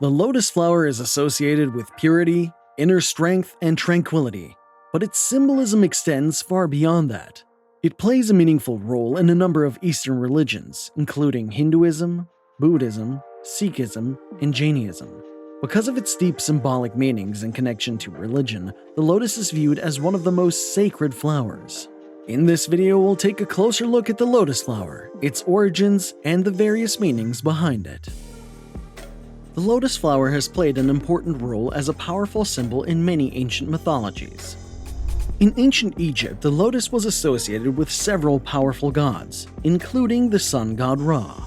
The lotus flower is associated with purity, inner strength, and tranquility, but its symbolism extends far beyond that. It plays a meaningful role in a number of Eastern religions, including Hinduism, Buddhism, Sikhism, and Jainism. Because of its deep symbolic meanings and connection to religion, the lotus is viewed as one of the most sacred flowers. In this video, we'll take a closer look at the lotus flower, its origins, and the various meanings behind it. The lotus flower has played an important role as a powerful symbol in many ancient mythologies. In ancient Egypt, the lotus was associated with several powerful gods, including the sun god Ra.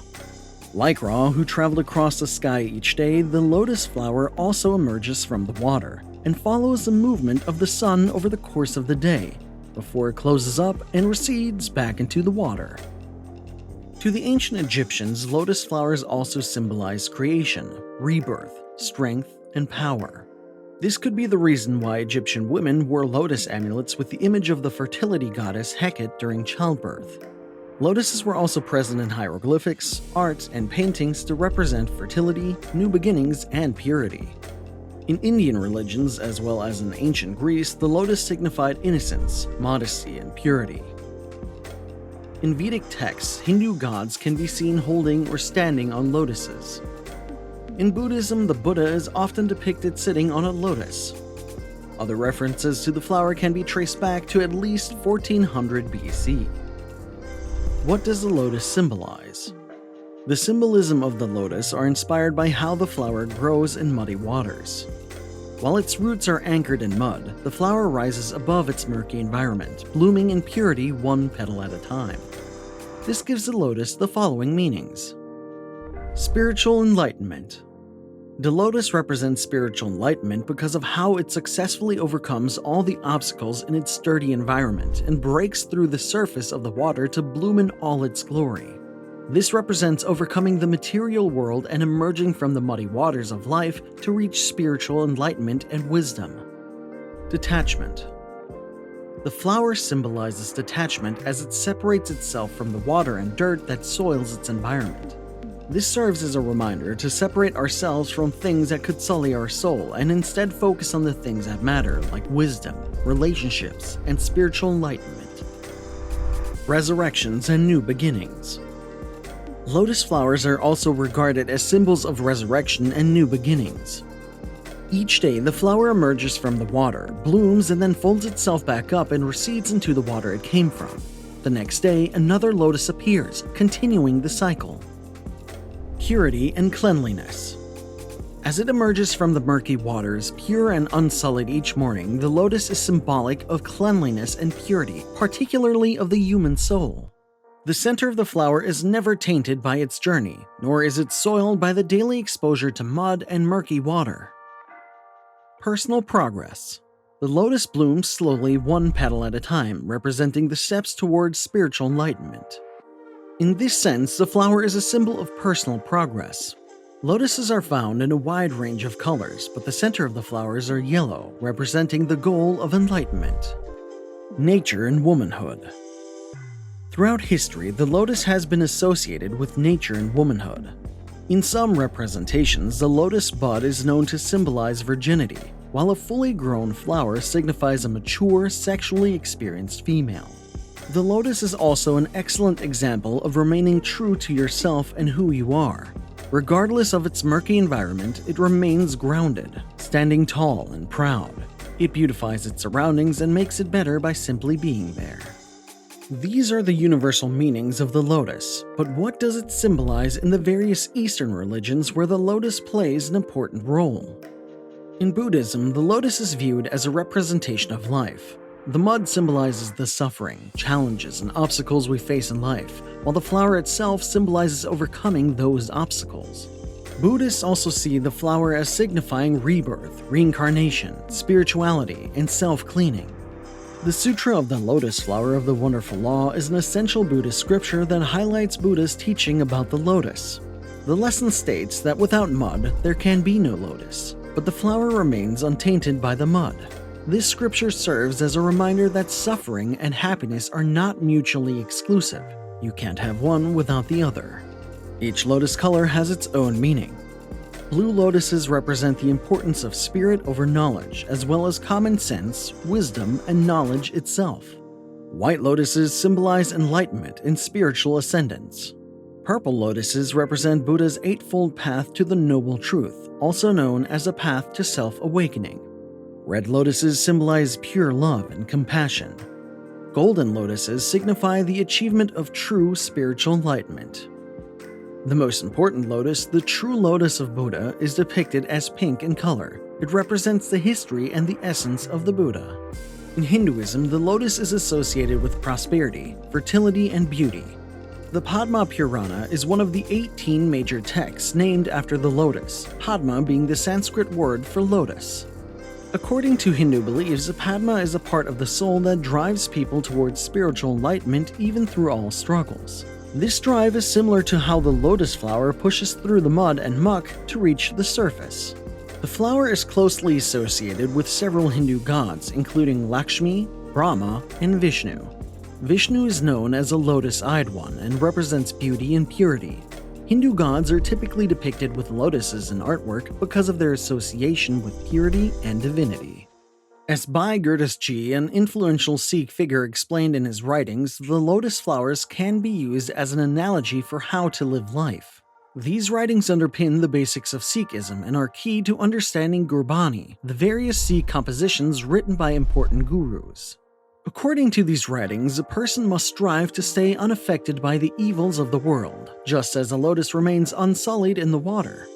Like Ra, who traveled across the sky each day, the lotus flower also emerges from the water and follows the movement of the sun over the course of the day, before it closes up and recedes back into the water. To the ancient Egyptians, lotus flowers also symbolized creation, rebirth, strength, and power. This could be the reason why Egyptian women wore lotus amulets with the image of the fertility goddess Heket during childbirth. Lotuses were also present in hieroglyphics, art, and paintings to represent fertility, new beginnings, and purity. In Indian religions, as well as in ancient Greece, the lotus signified innocence, modesty, and purity. In Vedic texts, Hindu gods can be seen holding or standing on lotuses. In Buddhism, the Buddha is often depicted sitting on a lotus. Other references to the flower can be traced back to at least 1400 BC. What does the lotus symbolize? The symbolism of the lotus are inspired by how the flower grows in muddy waters. While its roots are anchored in mud, the flower rises above its murky environment, blooming in purity one petal at a time. This gives the lotus the following meanings. Spiritual enlightenment. The lotus represents spiritual enlightenment because of how it successfully overcomes all the obstacles in its sturdy environment and breaks through the surface of the water to bloom in all its glory. This represents overcoming the material world and emerging from the muddy waters of life to reach spiritual enlightenment and wisdom. Detachment. The flower symbolizes detachment as it separates itself from the water and dirt that soils its environment. This serves as a reminder to separate ourselves from things that could sully our soul and instead focus on the things that matter, like wisdom, relationships, and spiritual enlightenment. Resurrections and new beginnings. Lotus flowers are also regarded as symbols of resurrection and new beginnings. Each day, the flower emerges from the water, blooms, and then folds itself back up and recedes into the water it came from. The next day, another lotus appears, continuing the cycle. Purity and cleanliness. As it emerges from the murky waters, pure and unsullied each morning, the lotus is symbolic of cleanliness and purity, particularly of the human soul. The center of the flower is never tainted by its journey, nor is it soiled by the daily exposure to mud and murky water. Personal progress. The lotus blooms slowly one petal at a time, representing the steps towards spiritual enlightenment. In this sense, the flower is a symbol of personal progress. Lotuses are found in a wide range of colors, but the center of the flowers are yellow, representing the goal of enlightenment. Nature and womanhood. Throughout history, the lotus has been associated with nature and womanhood. In some representations, the lotus bud is known to symbolize virginity, while a fully grown flower signifies a mature, sexually experienced female. The lotus is also an excellent example of remaining true to yourself and who you are. Regardless of its murky environment, it remains grounded, standing tall and proud. It beautifies its surroundings and makes it better by simply being there. These are the universal meanings of the lotus, but what does it symbolize in the various Eastern religions where the lotus plays an important role? In Buddhism, the lotus is viewed as a representation of life. The mud symbolizes the suffering, challenges, and obstacles we face in life, while the flower itself symbolizes overcoming those obstacles. Buddhists also see the flower as signifying rebirth, reincarnation, spirituality, and self-cleaning. The Sutra of the Lotus Flower of the Wonderful Law is an essential Buddhist scripture that highlights Buddha's teaching about the lotus. The lesson states that without mud, there can be no lotus, but the flower remains untainted by the mud. This scripture serves as a reminder that suffering and happiness are not mutually exclusive. You can't have one without the other. Each lotus color has its own meaning. Blue lotuses represent the importance of spirit over knowledge, as well as common sense, wisdom, and knowledge itself. White lotuses symbolize enlightenment and spiritual ascendance. Purple lotuses represent Buddha's eightfold path to the noble truth, also known as a path to self-awakening. Red lotuses symbolize pure love and compassion. Golden lotuses signify the achievement of true spiritual enlightenment. The most important lotus, the true lotus of Buddha, is depicted as pink in color. It represents the history and the essence of the Buddha. In Hinduism, the lotus is associated with prosperity, fertility, and beauty. The Padma Purana is one of the 18 major texts named after the lotus, Padma being the Sanskrit word for lotus. According to Hindu beliefs, Padma is a part of the soul that drives people towards spiritual enlightenment even through all struggles. This drive is similar to how the lotus flower pushes through the mud and muck to reach the surface. The flower is closely associated with several Hindu gods, including Lakshmi, Brahma, and Vishnu. Vishnu is known as a lotus-eyed one and represents beauty and purity. Hindu gods are typically depicted with lotuses in artwork because of their association with purity and divinity. As Bhai Gurdas Ji, an influential Sikh figure, explained in his writings, the lotus flowers can be used as an analogy for how to live life. These writings underpin the basics of Sikhism and are key to understanding Gurbani, the various Sikh compositions written by important gurus. According to these writings, a person must strive to stay unaffected by the evils of the world, just as a lotus remains unsullied in the water.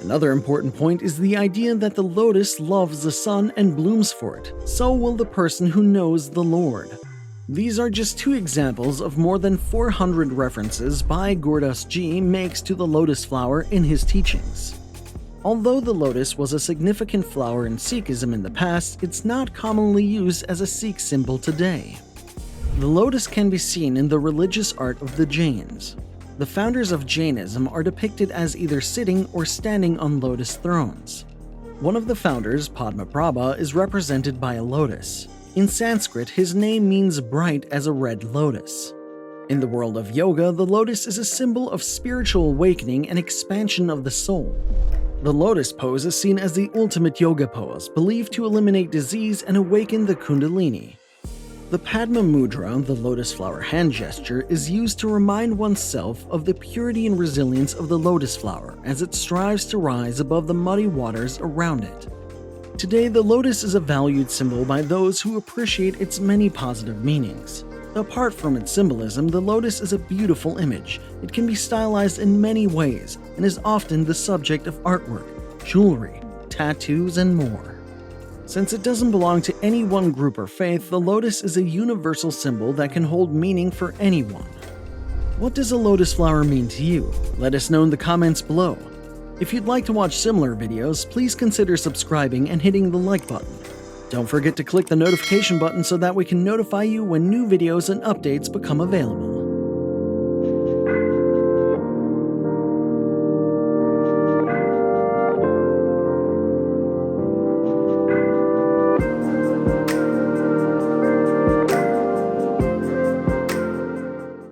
Another important point is the idea that the lotus loves the sun and blooms for it, so will the person who knows the Lord. These are just two examples of more than 400 references Bhai Gurdas Ji makes to the lotus flower in his teachings. Although the lotus was a significant flower in Sikhism in the past, it's not commonly used as a Sikh symbol today. The lotus can be seen in the religious art of the Jains. The founders of Jainism are depicted as either sitting or standing on lotus thrones. One of the founders, Padmaprabha, is represented by a lotus. In Sanskrit, his name means bright as a red lotus. In the world of yoga, the lotus is a symbol of spiritual awakening and expansion of the soul. The lotus pose is seen as the ultimate yoga pose, believed to eliminate disease and awaken the kundalini. The Padma Mudra, the lotus flower hand gesture, is used to remind oneself of the purity and resilience of the lotus flower as it strives to rise above the muddy waters around it. Today, the lotus is a valued symbol by those who appreciate its many positive meanings. Apart from its symbolism, the lotus is a beautiful image. It can be stylized in many ways and is often the subject of artwork, jewelry, tattoos, and more. Since it doesn't belong to any one group or faith, the lotus is a universal symbol that can hold meaning for anyone. What does a lotus flower mean to you? Let us know in the comments below. If you'd like to watch similar videos, please consider subscribing and hitting the like button. Don't forget to click the notification button so that we can notify you when new videos and updates become available.